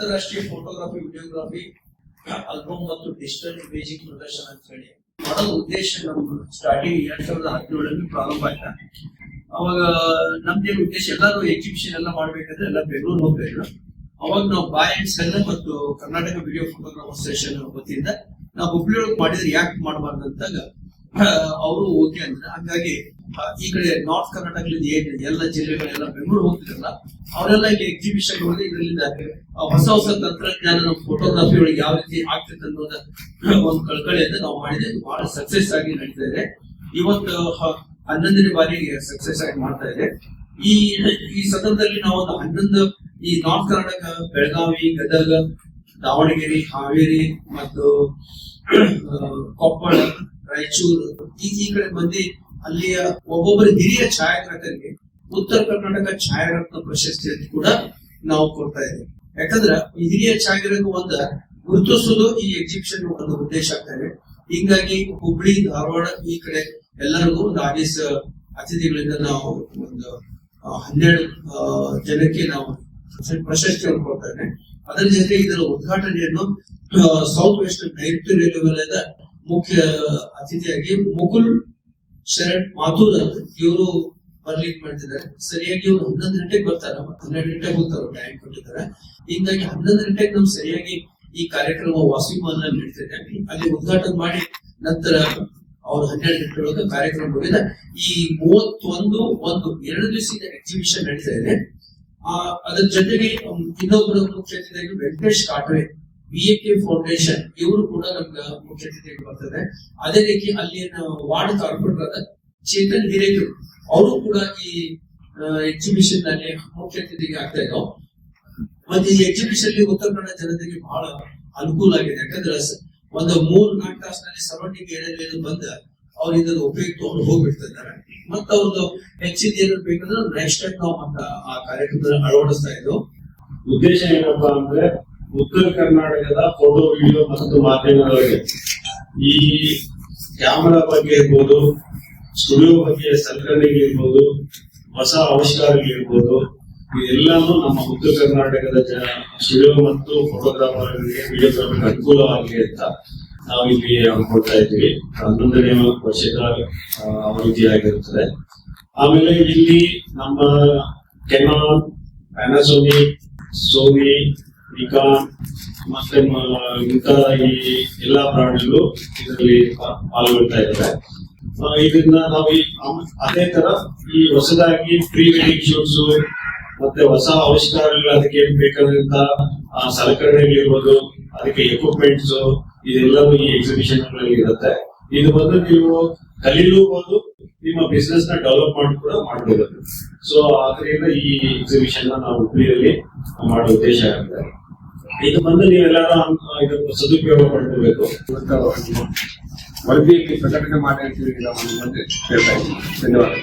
ಅಂತಾರಾಷ್ಟ್ರೀಯ photography videography album ಮತ್ತು digital imaging ಪ್ರದರ್ಶನ ಅಂತ ಹೇಳಿ ಮಾಡೋ ಉದ್ದೇಶ ನಮ್ಮ ಸ್ಟಾರ್ಟಿಂಗ್ 2017 ಪ್ರಾರಂಭ ಆಯ್ತಾ. ಅವಾಗ ನಮ್ದೇನು ಉದ್ದೇಶ ಎಲ್ಲರೂ ಎಕ್ಸಿಬಿಷನ್ ಎಲ್ಲ ಮಾಡ್ಬೇಕಂದ್ರೆ ಎಲ್ಲ ಬೆಂಗಳೂರು ಹೋಗ್ಬೇಕು. ಅವಾಗ ನಾವು ಬಾಯ್ ಅಂಡ್ ಸೆಲ್ ಮತ್ತು ಕರ್ನಾಟಕ ವಿಡಿಯೋ ಫೋಟೋಗ್ರಾಫರ್ ಅಸೋಸಿಯೇಷನ್ ವತಿಯಿಂದ ನಾವು ಹುಬ್ಳಿಯೊಳಗೆ ಮಾಡಿದ್ರೆ ಯಾಕೆ ಮಾಡಬಾರ್ದು ಅಂತಾಗ ಅವರು ಓಕೆ ಅಂದ್ರೆ, ಹಂಗಾಗಿ ಈ ಕಡೆ ನಾರ್ತ್ ಕರ್ನಾಟಕದಿಂದ ಏನ್ ಎಲ್ಲ ಜಿಲ್ಲೆಗಳೆಲ್ಲ ಬೆಂಗಳೂರು ಹೋಗ್ತಿರಲ್ಲ ಅವರೆಲ್ಲ ಇಲ್ಲಿ ಎಕ್ಸಿಬಿಷನ್ ಹೋಗಿ ಇದರಿಂದ ಹೊಸ ಹೊಸ ತಂತ್ರಜ್ಞಾನ ನಮ್ಮ ಫೋಟೋಗ್ರಫಿ ಒಳಗೆ ಯಾವ ರೀತಿ ಆಗ್ತದೆ ಅನ್ನೋದ ಒಂದು ಕಳ್ಕಳಿಯಿಂದ ನಾವು ಮಾಡಿದ್ರೆ ಬಹಳ ಸಕ್ಸಸ್ ಆಗಿ ನಡೀತಾ ಇದೆ. ಇವತ್ತು 11ನೇ ಬಾರಿಗೆ ಸಕ್ಸಸ್ ಆಗಿ ಮಾಡ್ತಾ ಇದೆ. ಈ ಸತತದಲ್ಲಿ ನಾವು ಒಂದು 11 ಈ ನಾರ್ತ್ ಕರ್ನಾಟಕ, ಬೆಳಗಾವಿ, ಗದಗ, ದಾವಣಗೆರೆ, ಹಾವೇರಿ ಮತ್ತು ಕೊಪ್ಪಳ, ರಾಯಚೂರು ಈ ಕಡೆ ಬಂದು ಅಲ್ಲಿಯ ಒಬ್ಬೊಬ್ಬರು ಹಿರಿಯ ಛಾಯಾಗ್ರಾಹಕರಿಗೆ ಉತ್ತರ ಕರ್ನಾಟಕ ಛಾಯಾಗ್ರಹಣ ಪ್ರಶಸ್ತಿಯನ್ನು ಕೂಡ ನಾವು ಕೊಡ್ತಾ ಇದ್ದೇವೆ. ಯಾಕಂದ್ರೆ ಈ ಹಿರಿಯ ಛಾಯಾಗ್ರಾಹಕ ಒಂದ ಗುರುತಿಸೋದು ಈ ಎಕ್ಸಿಬಿಷನ್ ಒಂದು ಉದ್ದೇಶ ಆಗ್ತಾ ಇದೆ. ಹೀಗಾಗಿ ಹುಬ್ಳಿ, ಧಾರವಾಡ ಈ ಕಡೆ ಎಲ್ಲರಿಗೂ ಒಂದು ಆಡಿಸ್ ಅತಿಥಿಗಳಿಂದ ನಾವು ಒಂದು 12 ಜನಕ್ಕೆ ನಾವು ಪ್ರಶಸ್ತಿಯನ್ನು ಕೊಡ್ತಾ ಇದ್ದೇವೆ. ಅದರ ಜೊತೆ ಇದರ ಉದ್ಘಾಟನೆಯನ್ನು ಸೌತ್ ವೆಸ್ಟ್ ನೈಋತ್ಯ ರೈಲ್ವೆ ವಲಯದ ಮುಖ್ಯ ಅತಿಥಿಯಾಗಿ ಮುಕುಲ್ ಶರಣ್ ಮಾಥೂರ್ ಅಂತ ಇವರು ಬರ್ಲಿಕ್ಕೆ ಮಾಡ್ತಿದ್ದಾರೆ. ಸರಿಯಾಗಿ ಇವರು 11 ಗಂಟೆಗೆ ಬರ್ತಾರೆ, 12 ಗಂಟೆಗೆ ಹೋಗ್ತಾರೆ, ಟೈಮ್ ಕೊಟ್ಟಿದ್ದಾರೆ. ಹೀಗಾಗಿ 11 ಗಂಟೆಗೆ ನಮ್ಗೆ ಸರಿಯಾಗಿ ಈ ಕಾರ್ಯಕ್ರಮ ವಾಸಿಮಾನ ನಡೀತಿದೆ. ಅಲ್ಲಿ ಉದ್ಘಾಟನೆ ಮಾಡಿ ನಂತರ ಅವ್ರು 12 ಗಂಟೆ ಒಳಗೆ ಕಾರ್ಯಕ್ರಮ ಮುಗಿದ ಈ 31 2 ದಿವಸದ ಎಕ್ಸಿಬಿಷನ್ ನಡೀತಾ ಇದೆ. ಅದರ ಜೊತೆಗೆ ಇನ್ನೊಬ್ಬರು ಮುಖ್ಯ ಅತಿಥಿಯಾಗಿ ವೆಂಕಟೇಶ್ ಕಾಟ್ವೆ BAK ಫೌಂಡೇಶನ್ ಇವರು ಕೂಡ ನಮ್ಗೆ ಮುಖ್ಯ ಅತಿಥಿಯಾಗಿ ಬರ್ತದೆ. ಅದೇ ರೀತಿ ಅಲ್ಲಿನ ವಾರ್ಡ್ ಕಾರ್ಪೊರೇಟರ್ ಚೇತನ್ ಹಿರೇಕರ್ ಅವರು ಕೂಡ ಈ ಎಕ್ಸಿಬಿಷನ್ ನಲ್ಲಿ ಮುಖ್ಯ ಅತಿಥಿಗೆ ಆಗ್ತಾ ಇದ್ದಾವೆ. ಮತ್ತೆ ಈ ಎಕ್ಸಿಬಿಷನ್ ಉತ್ತರ ಕನ್ನಡ ಜನತೆಗೆ ಬಹಳ ಅನುಕೂಲ ಆಗಿದೆ. ಯಾಕಂದ್ರೆ ಒಂದು 3-4 ತಾಸಿನಲ್ಲಿ ಸರೌಂಡಿಂಗ್ ಏರಿಯಾದಲ್ಲಿ ಬಂದ ಅವ್ರು ಇದನ್ನು ಉಪಯೋಗ ತಗೊಂಡು ಹೋಗ್ಬಿಡ್ತಿದ್ದಾರೆ. ಮತ್ತೆ ಅವ್ರದ್ದು ಹೆಚ್ಚಿನ ಏನಾದ್ರು ಬೇಕಂದ್ರೆ ನೆಕ್ಸ್ಟ್ ಟೈಮ್ ನಾವು ಮತ್ತೆ ಆ ಕಾರ್ಯಕ್ರಮದಲ್ಲಿ ಅಳವಡಿಸ್ತಾ ಇದ್ದೆವು. ಉದ್ದೇಶ ಏನಪ್ಪಾ ಅಂದ್ರೆ ಉತ್ತರ ಕರ್ನಾಟಕದ ಫೋಟೋ, ವಿಡಿಯೋ ಮತ್ತು ಮಾಧ್ಯಮಗಳಿಗೆ ಈ ಕ್ಯಾಮರಾ ಬಗ್ಗೆ ಇರ್ಬೋದು, ಸ್ಟುಡಿಯೋ ಬಗ್ಗೆ ಸಲಕರಣೆಗಳಿರ್ಬೋದು, ಹೊಸ ಆವಿಷ್ಕಾರಗಳಿರ್ಬೋದು, ಇದೆಲ್ಲಾನು ನಮ್ಮ ಉತ್ತರ ಕರ್ನಾಟಕದ ಸ್ಟುಡಿಯೋ ಮತ್ತು ಫೋಟೋಗ್ರಾಫರ್ಗಳಿಗೆ, ವಿಡಿಯೋಗ್ರಾಫರ್ಗೆ ಅನುಕೂಲವಾಗಲಿ ಅಂತ ನಾವು ಇಲ್ಲಿ ಅನ್ಕೊಳ್ತಾ ಇದ್ದೀವಿ. 11ನೇ ವರ್ಷದ ಅವಧಿಯಾಗಿರುತ್ತದೆ. ಆಮೇಲೆ ಇಲ್ಲಿ ನಮ್ಮ ಕೆನಾನ್, ಪ್ಯಾನಾಸೋನಿಕ್, ಸೋನಿ, ನಿಕಾನ್ ಮತ್ತೆ ಮುಂತಾದ ಈ ಎಲ್ಲಾ ಬ್ರಾಂಡ್ಗಳು ಇದರಲ್ಲಿ ಪಾಲ್ಗೊಳ್ತಾ ಇದ್ದಾರೆ. ಇದನ್ನ ನಾವು ಅದೇ ತರ ಈ ಹೊಸದಾಗಿ ಪ್ರೀ ವೆಡ್ಡಿಂಗ್ ಶೂಟ್ಸ್ ಮತ್ತೆ ಹೊಸ ಆವಿಷ್ಕಾರಗಳು, ಅದಕ್ಕೆ ಬೇಕಾದಂತ ಸಲಕರಣೆಗಳಿರ್ಬೋದು, ಅದಕ್ಕೆ ಎಕ್ವಿಪ್ಮೆಂಟ್ಸ್ ಇದೆಲ್ಲವೂ ಈ ಎಕ್ಸಿಬಿಷನ್ ಗಳಲ್ಲಿ ಇರುತ್ತೆ. ಇದು ಬಂದು ನೀವು ಕಲೀಲೂಬಹುದು, ನಿಮ್ಮ ಬಿಸ್ನೆಸ್ ನ ಡೆವಲಪ್ ಮಾಡಿ ಕೂಡ ಮಾಡಬಹುದು. ಸೊ ಅದರಿಂದ ಈ ಎಕ್ಸಿಬಿಷನ್ ನಾವು ಹುಬ್ಳಿಯಲ್ಲಿ ಮಾಡೋ ಉದ್ದೇಶ ಆಗಿದೆ. ಇದು ಬಂದು ನೀವೆಲ್ಲರೂ ಇದನ್ನು ಸದುಪಯೋಗ ಪಡ್ಕೋಬೇಕು. ವರದಿಯಲ್ಲಿ ಪ್ರಕಟಣೆ ಮಾಡಿ ಅಂತ ಹೇಳಿ ನಾವು ಹೇಳ್ತಾ ಇದ್ದೀವಿ. ಧನ್ಯವಾದ.